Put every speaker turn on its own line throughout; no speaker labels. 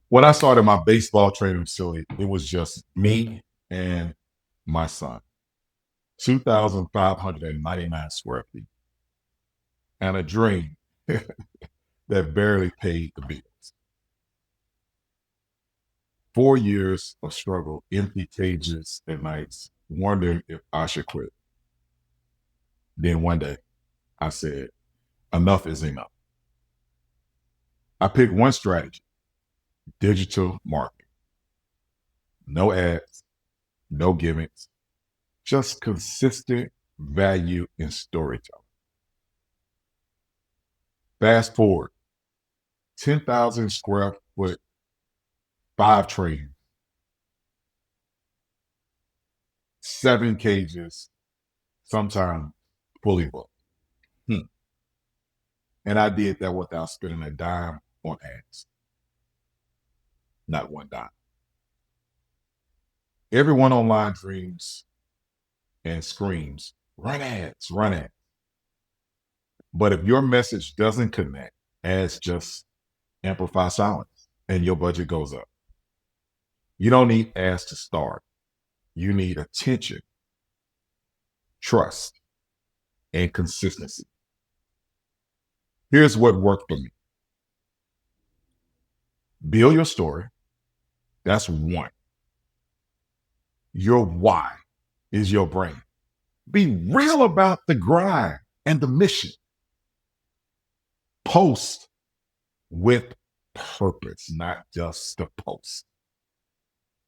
When I started my baseball training facility, it was just me and my son. 2,599 square feet and a dream that barely paid the bills. 4 years of struggle, empty cages at nights, wondering if I should quit. Then one day I said, enough is enough. I picked one strategy: digital marketing. No ads, no gimmicks, just consistent value in storytelling. Fast forward, 10,000 square foot, 5 trains, 7 cages, sometimes fully booked. Hmm. And I did that without spending a dime on ads, not one dime. Everyone online dreams and screams, run ads, run ads. But if your message doesn't connect, ads just amplify silence and your budget goes up. You don't need ads to start. You need attention, trust, and consistency. Here's what worked for me: build your story. That's one. Your why is your brain. Be real about the grind and the mission. Post with purpose, not just the post.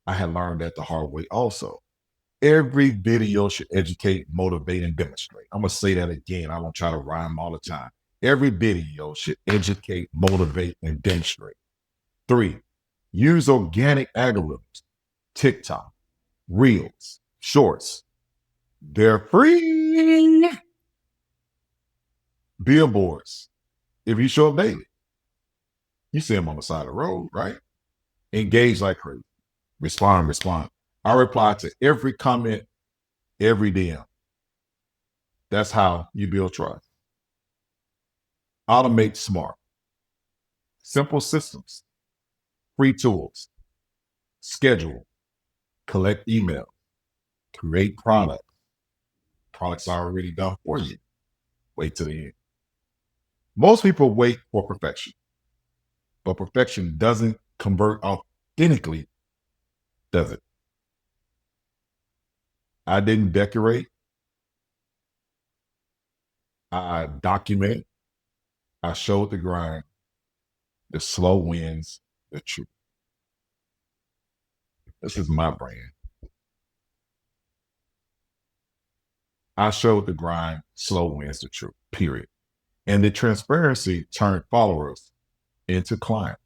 I had learned that the hard way also. Every video should educate, motivate, and demonstrate. I'm going to say that again. I don't try to rhyme all the time. Every video should educate, motivate, and demonstrate. 3, use organic algorithms: TikTok, Reels, Shorts. They're free. Billboards. If you show up daily, you see them on the side of the road, right? Engage like crazy. Respond, respond. I reply to every comment, every DM. That's how you build trust. Automate smart. Simple systems, free tools, schedule, collect email, create product. Products are already done for you. Wait till the end. Most people wait for perfection, but perfection doesn't convert authentically, does it? I didn't decorate. I document. I showed the grind, the slow wins, the truth. This is my brand. I showed the grind, slow wins, the truth, period. And the transparency turned followers into clients.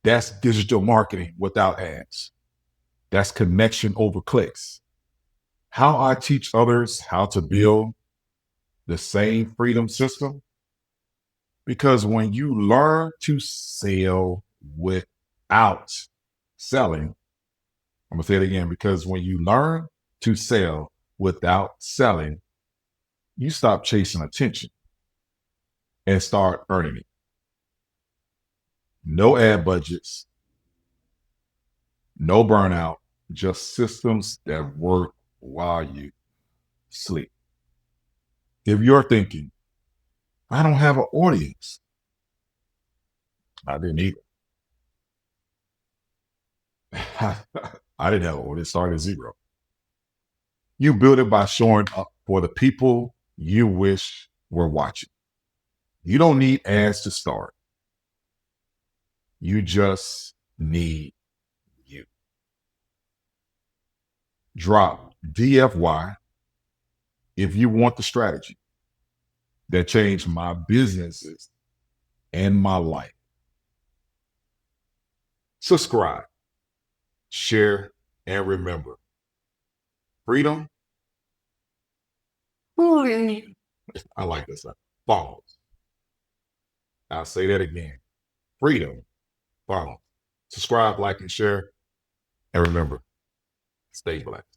That's digital marketing without ads. That's connection over clicks. How I teach others how to build the same freedom system, because when you learn to sell without selling, I'm gonna say it again, because when you learn to sell without selling, you stop chasing attention and start earning it. No ad budgets, no burnout, just systems that work while you sleep. If you're thinking, I don't have an audience, I didn't either. I didn't have an audience, started at zero. You build it by showing up for the people you wish were watching. You don't need ads to start. You just need you. Drop DFY if you want the strategy that changed my businesses and my life. Subscribe, share, and remember, freedom. I like this. Follows. I'll say that again. Freedom follows. Subscribe, like, and share. And remember, stay blessed.